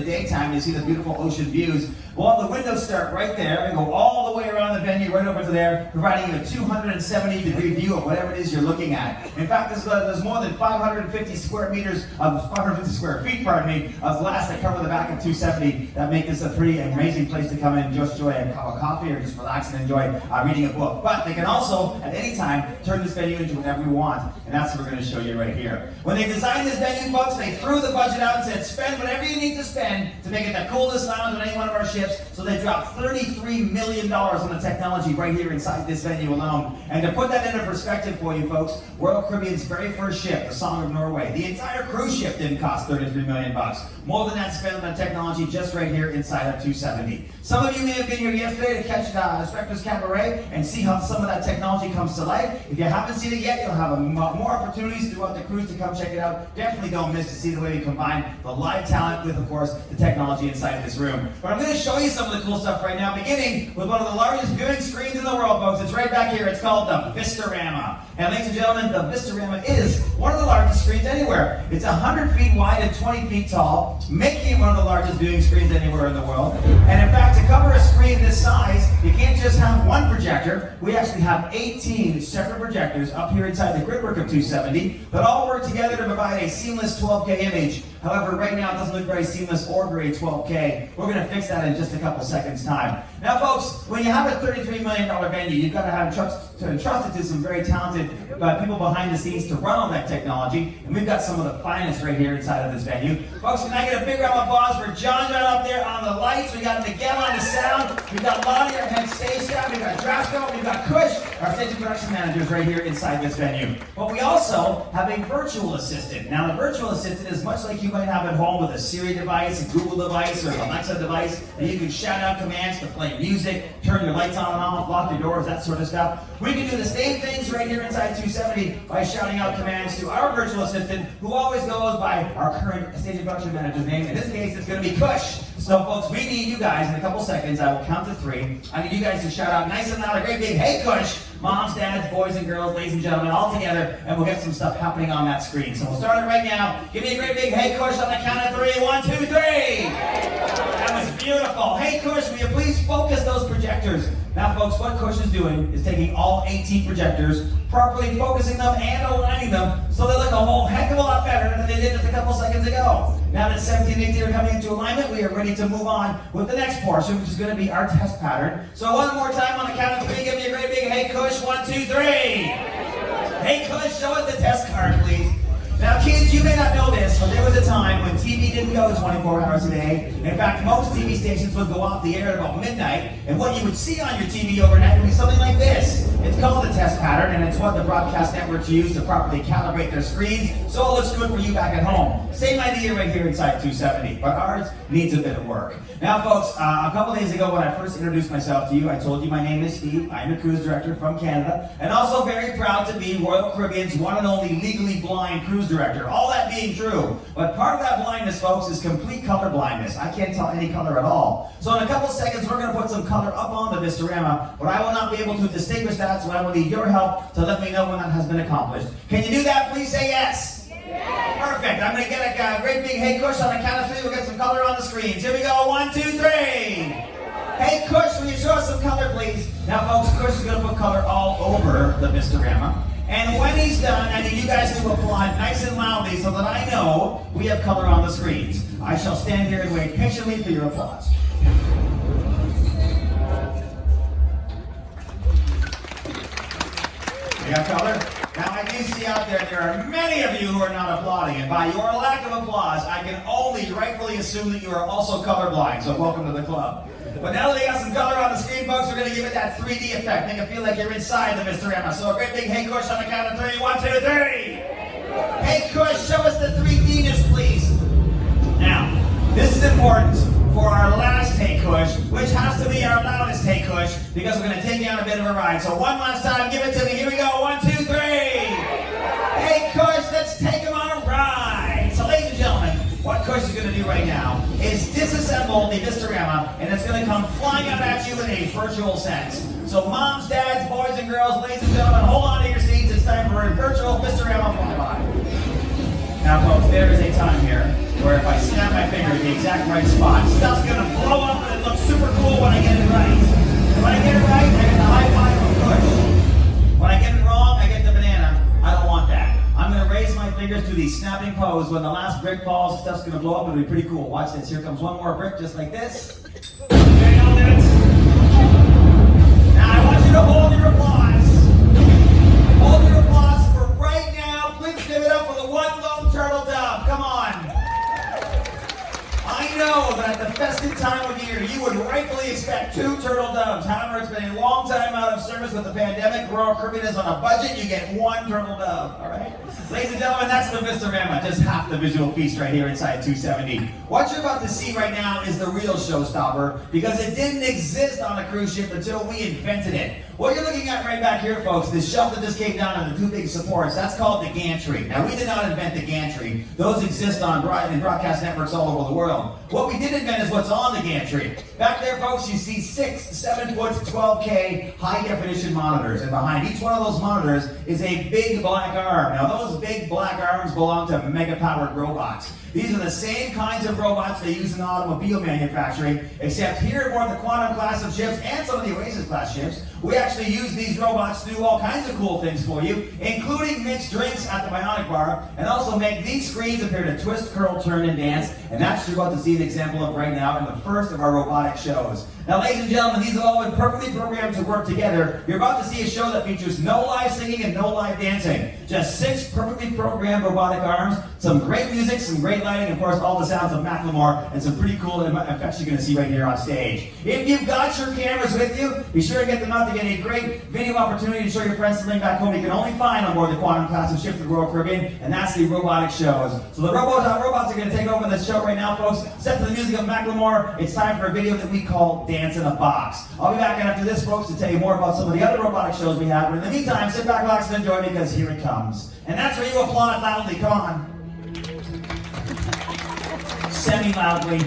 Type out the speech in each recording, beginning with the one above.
Daytime, you see the beautiful ocean views. Well, the windows start right there and go all the way around the venue, right over to there, providing you a 270-degree view of whatever it is you're looking at. In fact, there's more than 550 square feet, of glass that cover the back of 270 that make this a pretty amazing place to come in and just enjoy a cup of coffee or just relax and enjoy reading a book. But they can also, at any time, turn this venue into whatever you want, and that's what we're going to show you right here. When they designed this venue, folks, they threw the budget out and said, spend whatever you need to spend to make it the coolest lounge on any one of our ships. So they dropped $33 million on the technology right here inside this venue alone. And to put that into perspective for you folks, Royal Caribbean's very first ship, the Song of Norway, the entire cruise ship didn't cost $33 million. More than that spent on technology just right here inside of 270. Some of you may have been here yesterday to catch Spectre's Cabaret and see how some of that technology comes to life. If you haven't seen it yet, you'll have more opportunities throughout the cruise to come check it out. Definitely don't miss to see the way we combine the live talent with, of course, the technology inside of this room. But I'm going to show you some of the cool stuff right now, beginning with one of the largest viewing screens in the world, folks. It's right back here. It's called the Vistarama. And ladies and gentlemen, the Vistarama is one of the largest screens anywhere. It's 100 feet wide and 20 feet tall, making it one of the largest viewing screens anywhere in the world. And in fact, to cover a screen this size, you can't just have one projector. We actually have 18 separate projectors up here inside the gridwork of 270 that all work together to provide a seamless 12K image. However, right now it doesn't look very seamless or very 12K. We're going to fix that in just a couple seconds' time. Now, folks, when you have a $33 million venue, you've got to have entrust it to some very talented people behind the scenes to run all that technology. And we've got some of the finest right here inside of this venue. Folks, can I get a big round of applause for John up there on the lights? We got Miguel on the sound. We've got Lonnie, our head stage staff. We've got Drasco. We've got Kush, our stage and production managers right here inside this venue. But we also have a virtual assistant. Now, the virtual assistant is much like you might have at home with a Siri device, a Google device, or an Alexa device, and you can shout out commands to play music, turn your lights on and off, lock your doors, that sort of stuff. We can do the same things right here inside 270 by shouting out commands to our virtual assistant, who always goes by our current stage and production manager's name. In this case, it's going to be Kush. So, folks, we need you guys in a couple seconds. I will count to 3. I need you guys to shout out nice and loud a great big "Hey Kush!" Moms, dads, boys and girls, ladies and gentlemen, all together, and we'll get some stuff happening on that screen. So we'll start it right now. Give me a great big "Hey Kush" on the count of 3. 1, 2, 3. That was beautiful. Hey Kush, will you please focus those projectors? Now, folks, what Kush is doing is taking all 18 projectors, properly focusing them and aligning them so they look a whole heck of a lot better than they did just a couple seconds ago. Now that 17 and 18 are coming into alignment, we are ready to move on with the next portion, which is going to be our test pattern. So one more time on the count of 3, give me a great big "Hey Kush." 1, 2, 3. Hey Kush, show us the test card, please. Now, kids, you may not know this, but there was a time when TV didn't go 24 hours a day. In fact, most TV stations would go off the air at about midnight, and what you would see on your TV overnight would be something like this. It's called the test pattern, and it's what the broadcast networks use to properly calibrate their screens, so it looks good for you back at home. Same idea right here inside 270, but ours needs a bit of work. Now, folks, a couple days ago when I first introduced myself to you, I told you my name is Steve. I'm a cruise director from Canada, and also very proud to be Royal Caribbean's one and only legally blind cruise director. All that being true, but part of that blindness, folks, is complete color blindness. I can't tell any color at all. So in a couple seconds, we're going to put some color up on the Vistarama, but I will not be able to distinguish that, so I will need your help to let me know when that has been accomplished. Can you do that? Please say yes. Yes. Perfect. I'm going to get a great big "Hey Kush" on the count of 3. We'll get some color on the screens. Here we go. 1, 2, 3. Hey Kush, will you show us some color, please? Now, folks, Kush is going to put color all over the Vistarama. And when he's done, I need you guys to applaud nice and loudly so that I know we have color on the screens. I shall stand here and wait patiently for your applause. You got color? Now, I do see out there are many of you who are not applauding, and by your lack of applause, I can only rightfully assume that you are also colorblind, so welcome to the club. But now that we got some color on the screen, folks, we're going to give it that 3D effect. Make it feel like you're inside the Vistarama. So a great big "Hey Kush" on the count of 3. 1, 2, 3. Hey Kush, show us the 3D-ness, please. Now, this is important for our last "Hey Kush," which has to be our loudest "Hey Kush," because we're going to take you on a bit of a ride. So one last time, give it to me. Here we go. 1, 2, 3. Hey Kush, let's take him on a ride. So ladies and gentlemen, what Kush is going to do right now is disassemble the Vistarama, and it's going to come flying out at you in a virtual sense. So moms, dads, boys and girls, ladies and gentlemen, hold on to your seats. It's time for a virtual Vistarama flyby. Now folks, there is a time here where if I snap my finger at the exact right spot, stuff's gonna blow up and it looks super cool when I get it right. When I get it right, I get the high five or push. When I get it wrong, I get the banana. I don't want that. I'm gonna raise my fingers to the snapping pose. When the last brick falls, stuff's gonna blow up. It'll be pretty cool. Watch this. Here comes one more brick just like this. There you go, dudes. Now I want you to hold your applause. Hold your applause for right now. Please give it up for the one lone turtle dove. Come on. I know that at the festive time of year, you would rightfully expect 2 turtle doves. However, it's been a long time out of service with the pandemic. Royal Caribbean is on a budget. You get 1 turtle dove. All right? Ladies and gentlemen, that's the Vistarama. Just half the visual feast right here inside 270. What you're about to see right now is the real showstopper because it didn't exist on a cruise ship until we invented it. What you're looking at right back here, folks, this shelf that just came down on the 2 big supports, that's called the gantry. Now, we did not invent the gantry. Those exist on broadcast networks all over the world. What we did invent is what's on the gantry. Back there, folks, you see 6 7-foot 12K high-definition monitors. And behind each one of those monitors is a big black arm. Now, those big black arms belong to mega-powered robots. These are the same kinds of robots they use in automobile manufacturing, except here aboard the Quantum class of ships and some of the Oasis class ships, we actually use these robots to do all kinds of cool things for you, including mix drinks at the Bionic Bar, and also make these screens appear to twist, curl, turn, and dance. And that's what you're about to see an example of right now in the first of our robotic shows. Now, ladies and gentlemen, these have all been perfectly programmed to work together. You're about to see a show that features no live singing and no live dancing. Just 6 perfectly programmed robotic arms, some great music, some great lighting, of course, all the sounds of Macklemore, and some pretty cool effects you're going to see right here on stage. If you've got your cameras with you, be sure to get them out to get a great video opportunity to show your friends something back home you can only find on board the Quantum class of ships of the Royal Caribbean, and that's the robotic shows. So the robots are going to take over the show right now, folks. Set to the music of Macklemore. It's time for a video that we call Dance in a Box. I'll be back after this, folks, to tell you more about some of the other robotic shows we have. But in the meantime, sit back, relax, and enjoy because here it comes. And that's where you applaud loudly. Come on. Semi-loudly.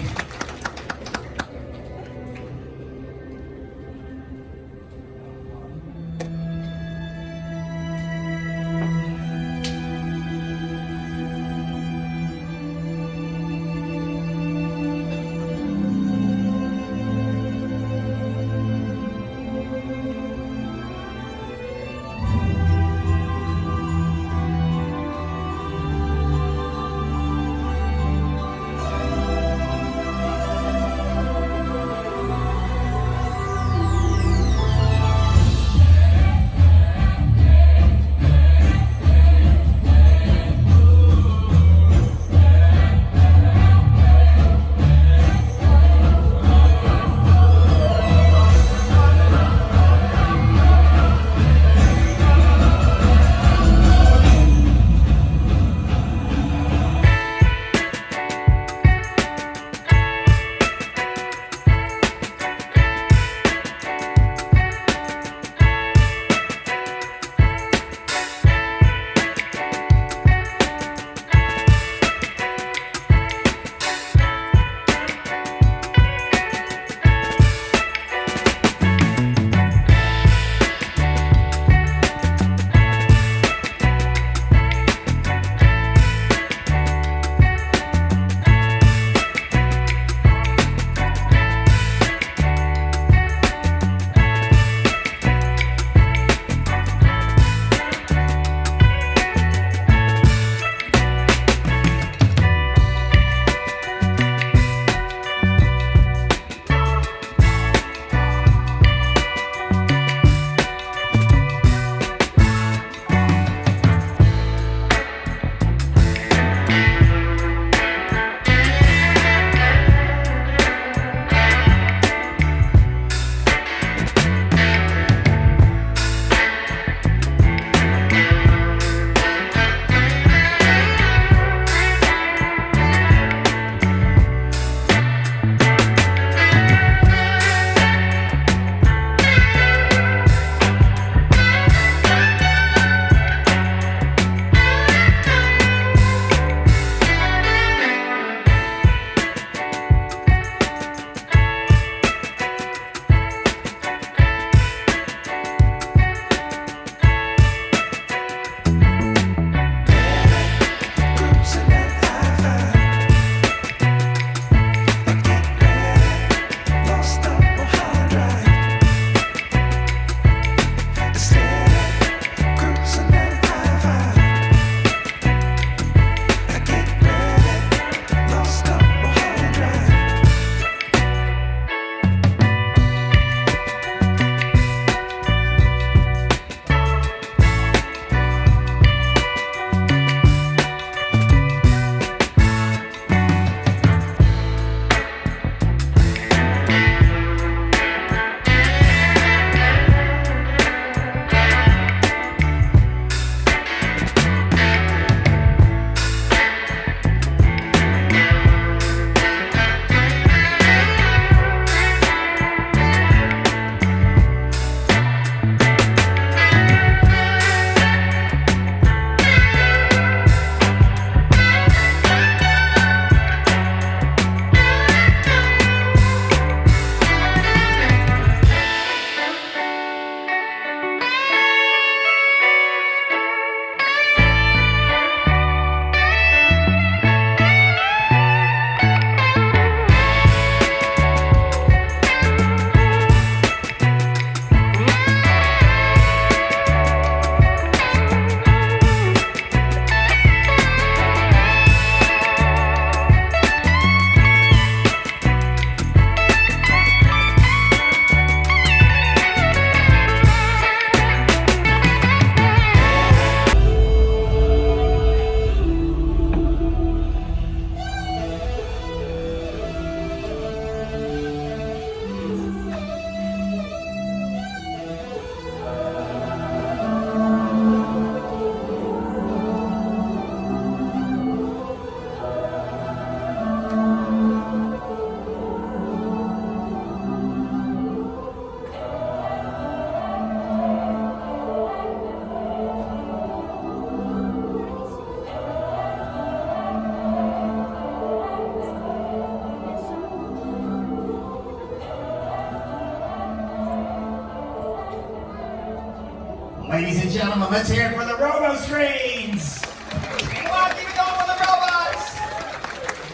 Ladies and gentlemen, let's hear it for the Roboscreens! Come on, keep it going with the robots!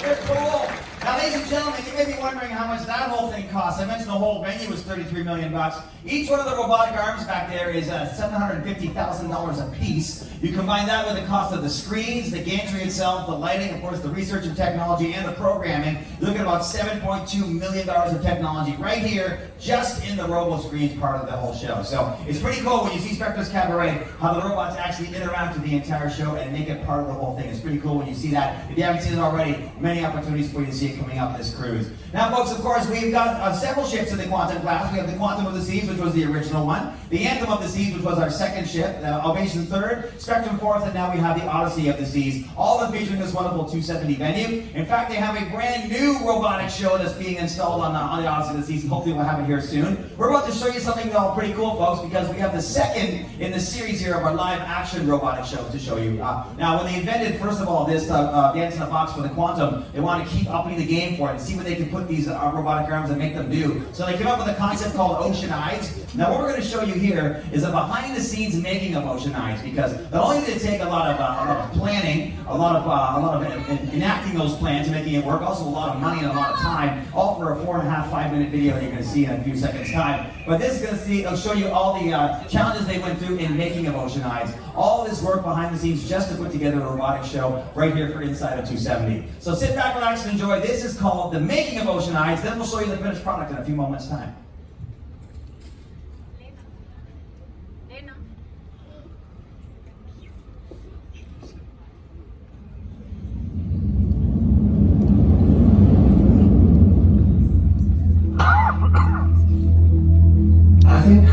They're cool. Now, ladies and gentlemen, you may be wondering how much that whole thing costs. I mentioned the whole venue was $33 million. Each one of the robotic arms back there is $750,000 a piece. You combine that with the cost of the screens, the gantry itself, the lighting, of course, the research and technology, and the programming. You look at about $7.2 million of technology right here, just in the Roboscreens part of the whole show. So it's pretty cool when you see Spectre's Cabaret, how the robots actually interact with the entire show and make it part of the whole thing. It's pretty cool when you see that. If you haven't seen it already, many opportunities for you to see it coming up this cruise. Now, folks, of course, we've got several ships in the Quantum class. We have the Quantum of the Seas, which was the original one, the Anthem of the Seas, which was our second ship, Ovation third, Spectrum fourth, and now we have the Odyssey of the Seas, all of them featuring this wonderful 270 venue. In fact, they have a brand new robotic show that's being installed on the Odyssey of the Seas, and hopefully we'll have it here soon. We're about to show you something pretty cool, folks, because we have the second in the series here of our live action robotic shows to show you. Now, when they invented, first of all, this Dance in a Box for the Quantum, they wanted to keep upping the game for it and see what they could put these robotic arms and make them do. So they came up with a concept called Oceanides. Now, what we're going to show you here is a behind-the-scenes making of Oceanides, because not only did it take a lot of planning, a lot of enacting those plans and making it work, also a lot of money and a lot of time, all for a 4.5, 5-minute video that you're going to see in a few seconds' time. But this is going to show you all the challenges they went through in making of Oceanides. All this work behind the scenes just to put together a robotic show right here for Inside of 270. So sit back, relax, and enjoy. This is called The Making of Oceanides. Then we'll show you the finished product in a few moments' time. I think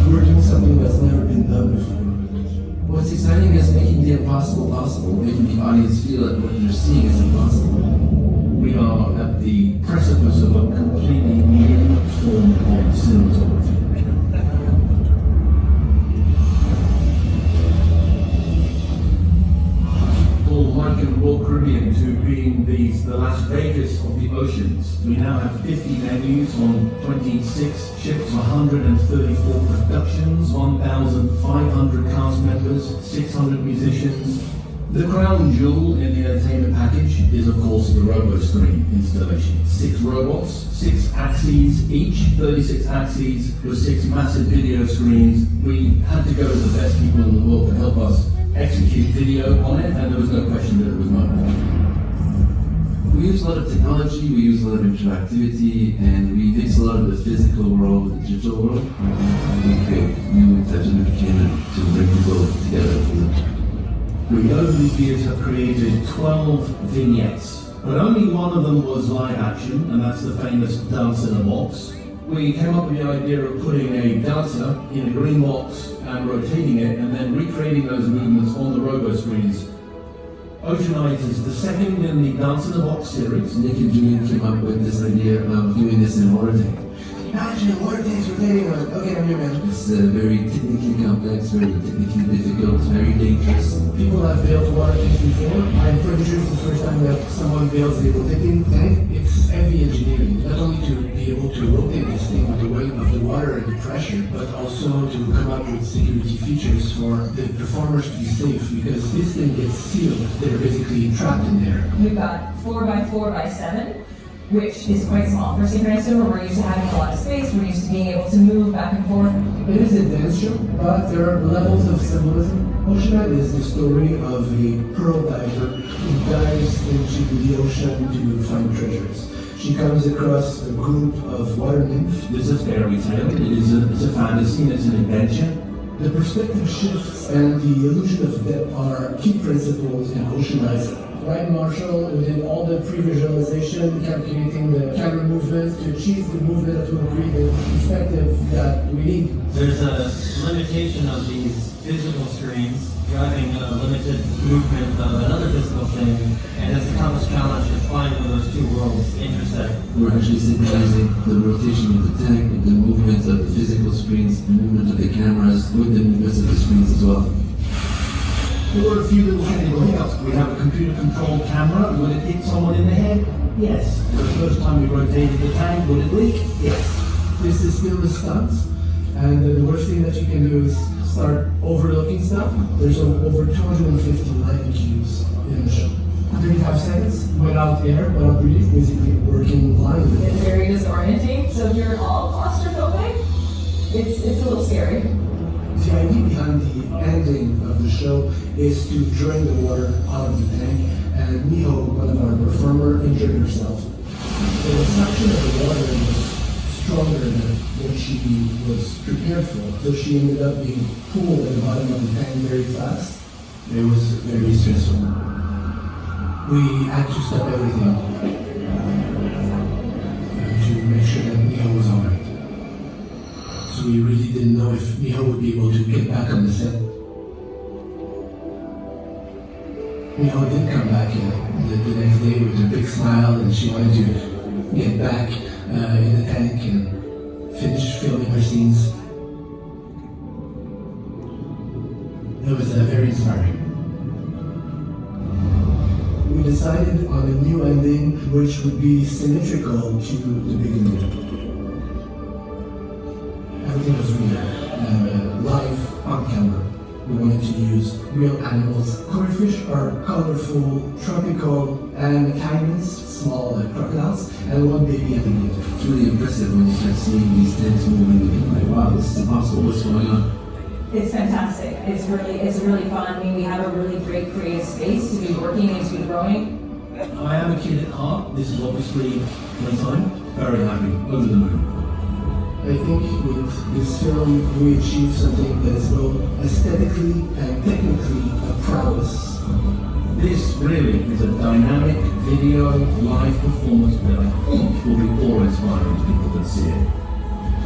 we're doing something that's never been done before. What's exciting is making the impossible possible, making the audience feel that what they're seeing is impossible. We are at the precipice of a completely new form of cinematography. Liken Royal Caribbean to being the Las Vegas of the oceans. We now have 50 venues on 26 ships, 134 productions, 1,500 cast members, 600 musicians. The crown jewel in the entertainment package is, of course, the Roboscreen installation. 6 robots, 6 axes each, 36 axes with 6 massive video screens. We had to go to the best people in the world to help us execute video on it, and there was no question that it was mobile. We use a lot of technology, we use a lot of interactivity, and we mix a lot of the physical world with the digital world. We create new types of entertainment to bring people together. We over these years have created 12 vignettes, but only one of them was live action, and that's the famous Dance in a Box. We came up with the idea of putting a dancer in a green box and rotating it, and then recreating those movements on the Roboscreens. Oceanides is the second in the Dance in a Box series. Nick and Julian came up with this idea of doing this in water tank. Imagine water tanks rotating on. Okay, I'm here, man. It's very technically complex, very technically difficult, very dangerous. People have built water tanks before. I'm pretty sure it's the first time that someone builds a rotating tank. It's heavy engineering, not only to be able to rotate this thing with the weight of the water and the pressure, but also to come up with security features for the performers to be safe, because this thing gets sealed. They're basically trapped in there. We've got 4x4x7, which is quite small for synchronous, where we're used to having a lot of space, we're used to being able to move back and forth. It is a dance show, but there are levels of symbolism. Oceanide is the story of a pearl diver who dives into the ocean to find treasures. She comes across a group of water nymphs. This is fairy tale. It's a fantasy. It's an adventure. The perspective shifts and the illusion of depth are key principles in Oceanides. Ryan Marshall, within all the pre-visualization, calculating the camera movement to achieve the movement that will create the perspective that we need. There's a limitation of these physical screens driving a limited movement of another physical thing, and it's the toughest challenge to find where those two worlds intersect. We're actually synchronizing the rotation of the tank with the movements of the physical screens, the movement of the cameras with the movements of the screens as well. There were a few little technical hiccups. We have a computer-controlled camera. Will it hit someone in the head? Yes. The first time we rotated the tank, will it leak? Yes. This is still the stunts, and the worst thing that you can do is start overlooking stuff. There's over 250 landing queues in the show. 35 seconds without air, without breathing, basically working blindly. It's very disorienting, so if you're all claustrophobic, it's a little scary. The idea behind the ending of the show is to drain the water out of the tank, and Miho, one of our performers, injured herself. The suction of the water was stronger than what she was prepared for, so she ended up being pulled at the bottom of the tank very fast. It was very stressful. We had to stop everything to make sure that Miho was alright. So we really didn't know if Miho would be able to get back on the set. Miho did come back the next day with a big smile, and she wanted to get back in the tank and finish filming her scenes. It was very inspiring. We decided on a new ending which would be symmetrical to the beginning. Everything was real, live on camera. We wanted to use real animals. Koi fish are colorful, tropical, and caiman's, small crocodiles, and one baby alligator. It's really impressive when you start seeing these tanks moving. You're like, wow, this is impossible. What's going on? It's fantastic. It's really fun. I mean, we have a really great creative space to be working and to be growing. I am a kid at heart. This is obviously my time. Very happy. Over the moon. I think with this film we achieved something that is both aesthetically and technically a prowess. This really is a dynamic video live performance that I think will be awe-inspiring to people that see it.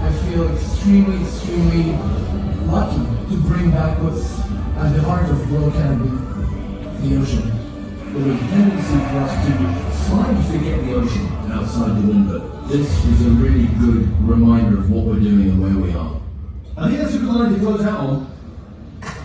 I feel extremely lucky to bring back what's at the heart of World Caribbean, the ocean. There was a tendency for us to slightly forget the ocean outside the window. This is a really good reminder of what we're doing and where we are. I think that's a good line to close out on.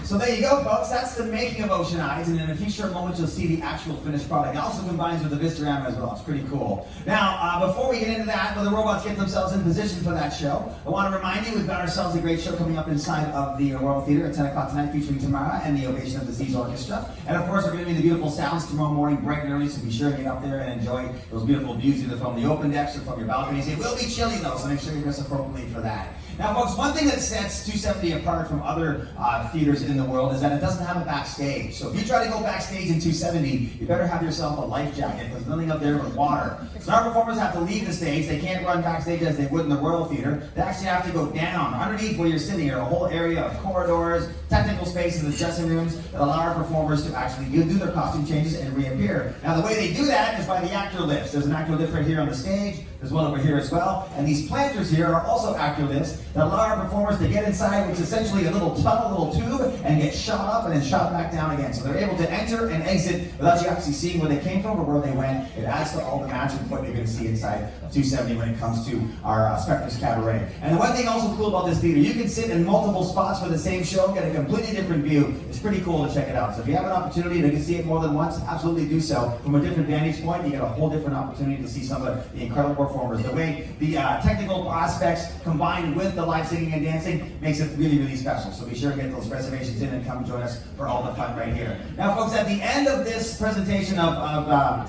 So there you go, folks. That's the making of Oceanides, and in a few short moments you'll see the actual finished product. It also combines with the Vistarama as well. It's pretty cool. Now, before we get into that, when the robots get themselves in position for that show, I want to remind you we've got ourselves a great show coming up inside of the Royal Theatre at 10 o'clock tonight, featuring Tamara and the Ovation of the Seas Orchestra. And of course, we're going to be the beautiful sounds tomorrow morning, bright and early, so be sure to get up there and enjoy those beautiful views either from the open decks or from your balconies. It will be chilly though, so make sure you dress appropriately for that. Now, folks, one thing that sets 270 apart from other theaters in the world is that it doesn't have a backstage. So if you try to go backstage in 270, you better have yourself a life jacket, because there's nothing up there but water. So our performers have to leave the stage. They can't run backstage as they would in the Royal Theater. They actually have to go down. Underneath where you're sitting here, a whole area of corridors, technical spaces, and dressing rooms that allow our performers to actually do their costume changes and reappear. Now, the way they do that is by the actor lifts. There's an actor lift right here on the stage. There's one over here as well. And these planters here are also actor lifts that allow our performers to get inside, which is essentially a little tunnel, a little tube, and get shot up and then shot back down again. So they're able to enter and exit without you actually seeing where they came from or where they went. It adds to all the magic of what you're going to see inside of 270 when it comes to our Spectre's Cabaret. And the one thing also cool about this theater, you can sit in multiple spots for the same show, get a completely different view. It's pretty cool to check it out. So if you have an opportunity to see it more than once, absolutely do so. From a different vantage point, you get a whole different opportunity to see some of the incredible performers. The way the technical aspects combined with the live singing and dancing makes it really, really special. So be sure to get those reservations in and come join us for all the fun right here. Now, folks, at the end of this presentation of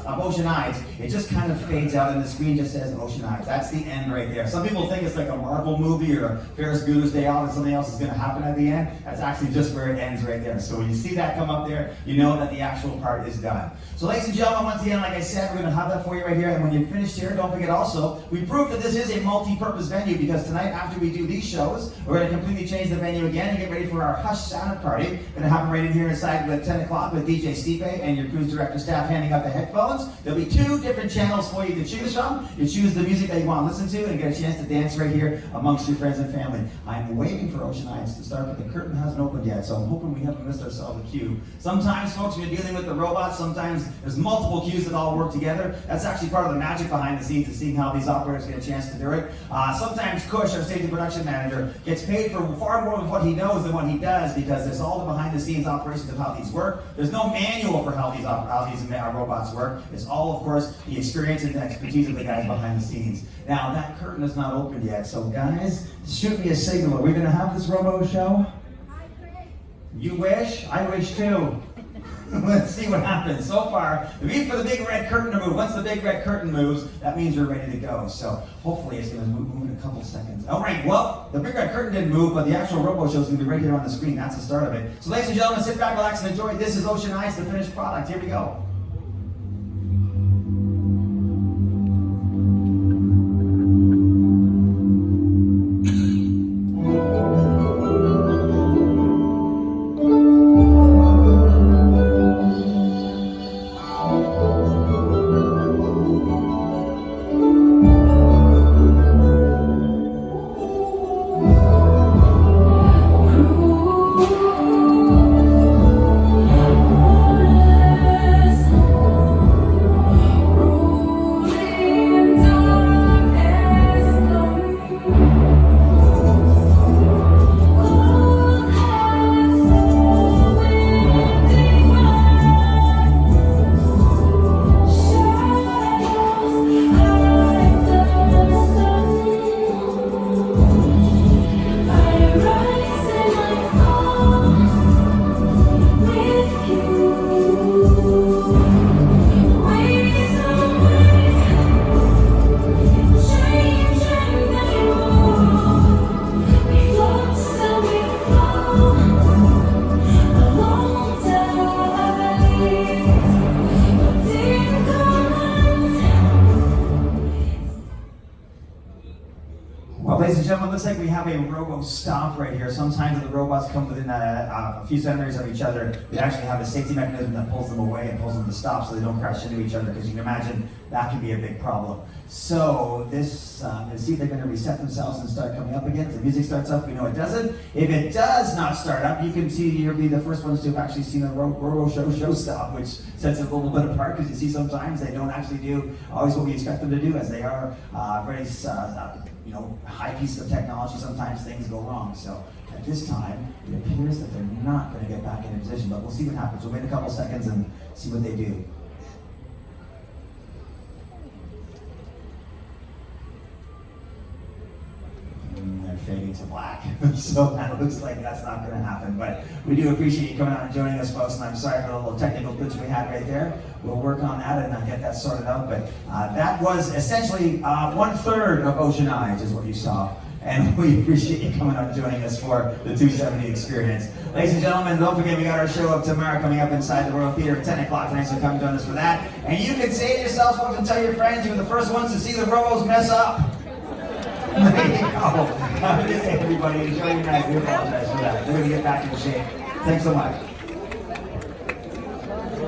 Oceanides, it just kind of fades out and the screen just says Oceanides. That's the end right there. Some people think it's like a Marvel movie or a Ferris Bueller's Day Off and something else is going to happen at the end. That's actually just where it ends right there. So when you see that come up there, you know that the actual part is done. So ladies and gentlemen, once again, like I said, we're going to have that for you right here. And when you're finished here, don't forget also, we proved that this is a multi-purpose venue, because tonight after we do these shows, we're going to completely change the venue again and get ready for our Hush Santa Party. Going to happen right in here inside at 10 o'clock with DJ Stipe and your cruise director staff handing out the headphones. There'll be 2 different channels for you to choose from. You choose the music that you want to listen to and get a chance to dance right here amongst your friends and family. I'm waiting for Oceanides to start, but the curtain hasn't opened yet, so I'm hoping we haven't missed ourselves a cue. Sometimes, folks, when you're dealing with the robots, sometimes there's multiple cues that all work together. That's actually part of the magic behind the scenes, is seeing how these operators get a chance to do it. Sometimes Kush, our stage and production manager, gets paid for far more of what he knows than what he does, because there's all the behind-the-scenes operations of how these work. There's no manual for how these robots work. It's all, of course, the experience and the expertise of the guys behind the scenes. Now, that curtain is not open yet, so guys, shoot me a signal. Are we going to have this Robo show? You wish? I wish too. Let's see what happens. So far, the beat for the big red curtain to move. Once the big red curtain moves, that means we're ready to go. So hopefully it's going to move in a couple seconds. All right, well, the big red curtain didn't move, but the actual Roboshow is going to be right here on the screen. That's the start of it. So ladies and gentlemen, sit back, relax, and enjoy. This is Oceanides, the finished product. Here we go. Well, ladies and gentlemen, looks like we have a Robostop right here. Sometimes the robots come within a few centimeters of each other. We actually have a safety mechanism that pulls them away and pulls them to stop so they don't crash into each other, because you can imagine that can be a big problem. So this, let's see if they're going to reset themselves and start coming up again. If the music starts up, we know it doesn't. If it does not start up, you can see you'll be the first ones to have actually seen a Roboshow show stop, which sets it a little bit apart, because you see sometimes they don't actually do always what we expect them to do, as they are very high pieces of technology. Sometimes things go wrong. So at this time, it appears that they're not going to get back into position, but we'll see what happens. We'll wait a couple seconds and see what they do. They're fading to black. So that looks like that's not going to happen. But we do appreciate you coming out and joining us, folks. And I'm sorry for the little technical glitch we had right there. We'll work on that and get that sorted out. But that was essentially 1/3 of Oceanides is what you saw. And we appreciate you coming out and joining us for the 270 experience. Ladies and gentlemen, don't forget we got our show up tomorrow coming up inside the Royal Theater at 10 o'clock tonight, so come join us for that. And you can say to yourselves, folks, and tell your friends, you're the first ones to see the Robos mess up. There you go. Have a good day, everybody. Enjoy your night. We apologize for that. We're going to get back in shape. Thanks so much.